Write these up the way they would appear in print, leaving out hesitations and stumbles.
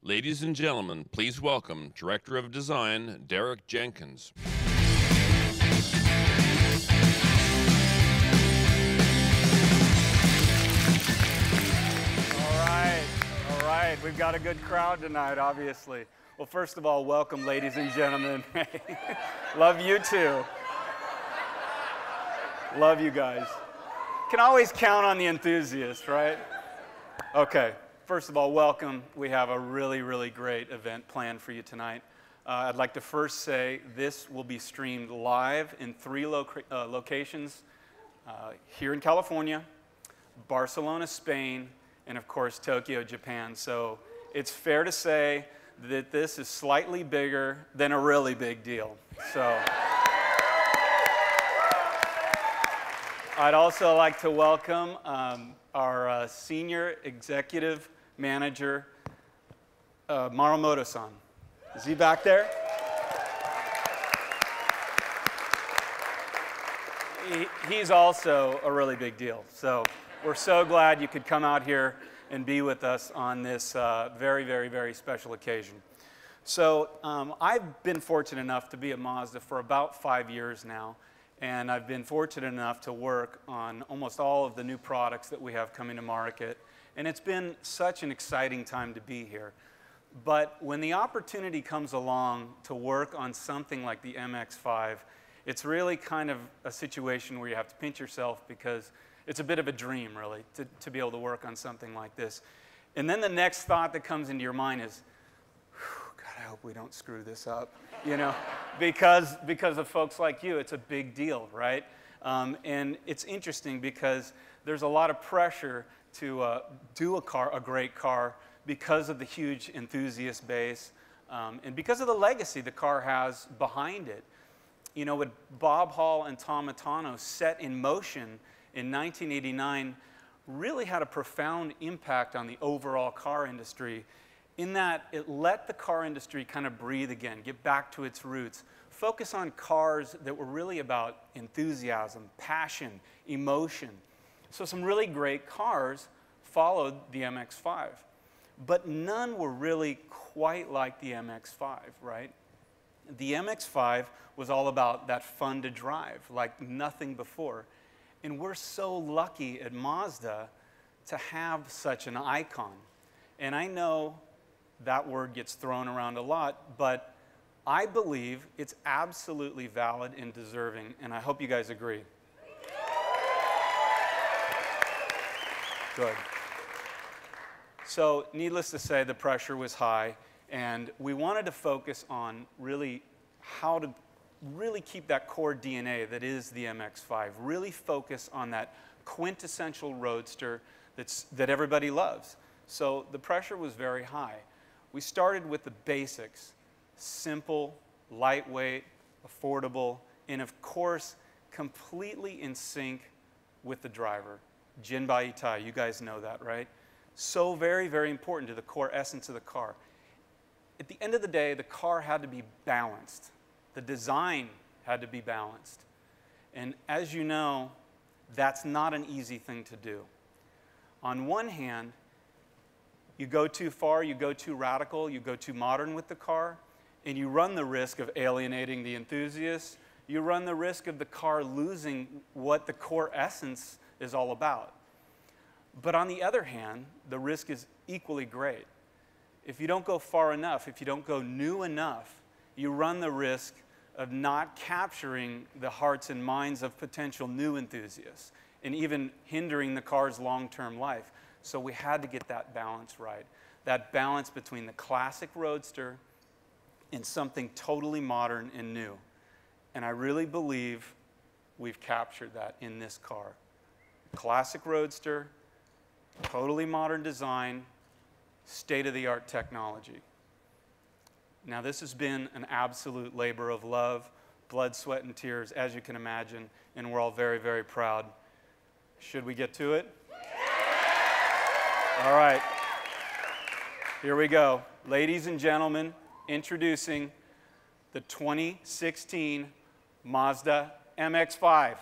Ladies and gentlemen, please welcome Director of Design, Derek Jenkins. All right, we've got a good crowd tonight, obviously. Well, first of all, welcome, ladies and gentlemen. Love you too. Love you guys. Can always count on the enthusiasts, right? Okay, first of all, welcome. We have a really great event planned for you tonight. I'd like to first say this will be streamed live in three locations here in California, Barcelona, Spain, and of course, Tokyo, Japan. So it's fair to say that this is slightly bigger than a really big deal. So I'd also like to welcome our Senior Executive Manager, Marumoto-san. Is he back there? He's also a really big deal. So we're so glad you could come out here and be with us on this very special occasion. So I've been fortunate enough to be at Mazda for about 5 years now, and I've been fortunate enough to work on almost all of the new products that we have coming to market, and it's been such an exciting time to be here. But when the opportunity comes along to work on something like the MX-5, it's really kind of a situation where you have to pinch yourself because it's a bit of a dream, really, to be able to work on something like this. And then the next thought that comes into your mind is, God, I hope we don't screw this up, you know, because of folks like you, it's a big deal, right? And it's interesting because there's a lot of pressure to do a great car because of the huge enthusiast base and because of the legacy the car has behind it. You know, what Bob Hall and Tom Matano set in motion in 1989 really had a profound impact on the overall car industry in that it let the car industry kind of breathe again, get back to its roots, focus on cars that were really about enthusiasm, passion, emotion. So some really great cars followed the MX-5, but none were really quite like the MX-5, right? The MX-5 was all about that fun to drive, like nothing before. And we're so lucky at Mazda to have such an icon. And I know that word gets thrown around a lot, but I believe it's absolutely valid and deserving, and I hope you guys agree. Good. So, needless to say, the pressure was high, and we wanted to focus on really how to really keep that core DNA that is the MX-5, really focus on that quintessential roadster that everybody loves. So the pressure was very high. We started with the basics, simple, lightweight, affordable, and of course, completely in sync with the driver. Jinbai Itai, you guys know that, right? So very important to the core essence of the car. At the end of the day, the car had to be balanced. The design had to be balanced. And as you know, that's not an easy thing to do. On one hand, you go too far, you go too radical, you go too modern with the car, and you run the risk of alienating the enthusiasts. You run the risk of the car losing what the core essence is all about. But on the other hand, the risk is equally great. If you don't go far enough, if you don't go new enough, you run the risk of not capturing the hearts and minds of potential new enthusiasts and even hindering the car's long-term life. So we had to get that balance right, that balance between the classic roadster and something totally modern and new. And I really believe we've captured that in this car. Classic roadster, totally modern design, state-of-the-art technology. Now, this has been an absolute labor of love, blood, sweat, and tears, as you can imagine, and we're all very proud. Should we get to it? All right. Here we go. Ladies and gentlemen, introducing the 2016 Mazda MX-5.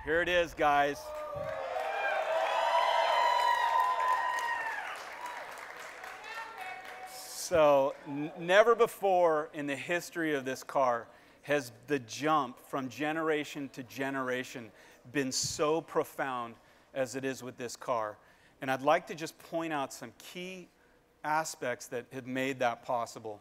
Here it is, guys. So, never before in the history of this car has the jump from generation to generation been so profound as it is with this car. And I'd like to just point out some key aspects that have made that possible.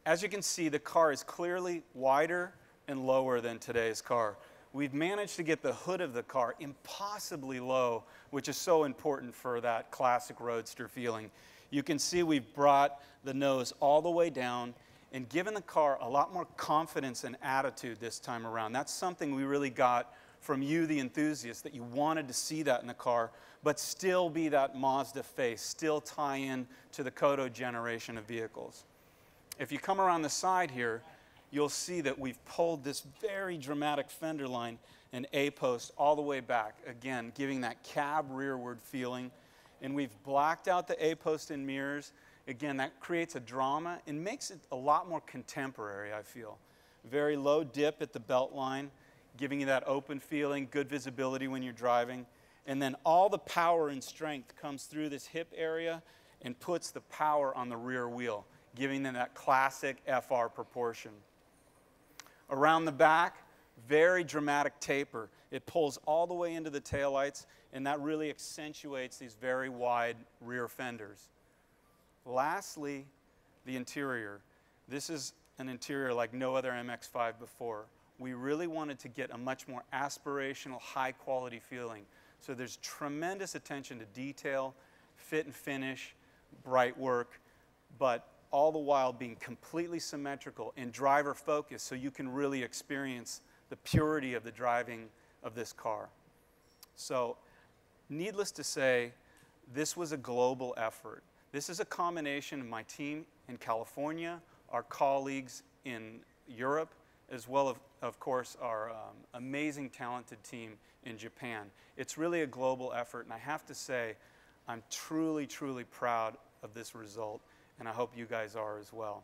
As you can see, the car is clearly wider and lower than today's car. We've managed to get the hood of the car impossibly low, which is so important for that classic roadster feeling. You can see we've brought the nose all the way down and given the car a lot more confidence and attitude this time around. That's something we really got from you, the enthusiast, that you wanted to see that in the car, but still be that Mazda face, still tie in to the Kodo generation of vehicles. If you come around the side here, you'll see that we've pulled this very dramatic fender line and A-post all the way back, again, giving that cab rearward feeling. And we've blacked out the A-post and mirrors. Again, that creates a drama and makes it a lot more contemporary, I feel. Very low dip at the belt line, giving you that open feeling, good visibility when you're driving. And then all the power and strength comes through this hip area and puts the power on the rear wheel, giving them that classic FR proportion. Around the back, very dramatic taper. It pulls all the way into the taillights, and that really accentuates these very wide rear fenders. Lastly, the interior. This is an interior like no other MX-5 before. We really wanted to get a much more aspirational, high-quality feeling. So there's tremendous attention to detail, fit and finish, bright work, but all the while being completely symmetrical and driver focused so you can really experience the purity of the driving of this car. So needless to say, this was a global effort. This is a combination of my team in California, our colleagues in Europe, as well as, of course, our amazing, talented team in Japan. It's really a global effort, and I have to say, I'm truly, truly proud of this result, and I hope you guys are as well.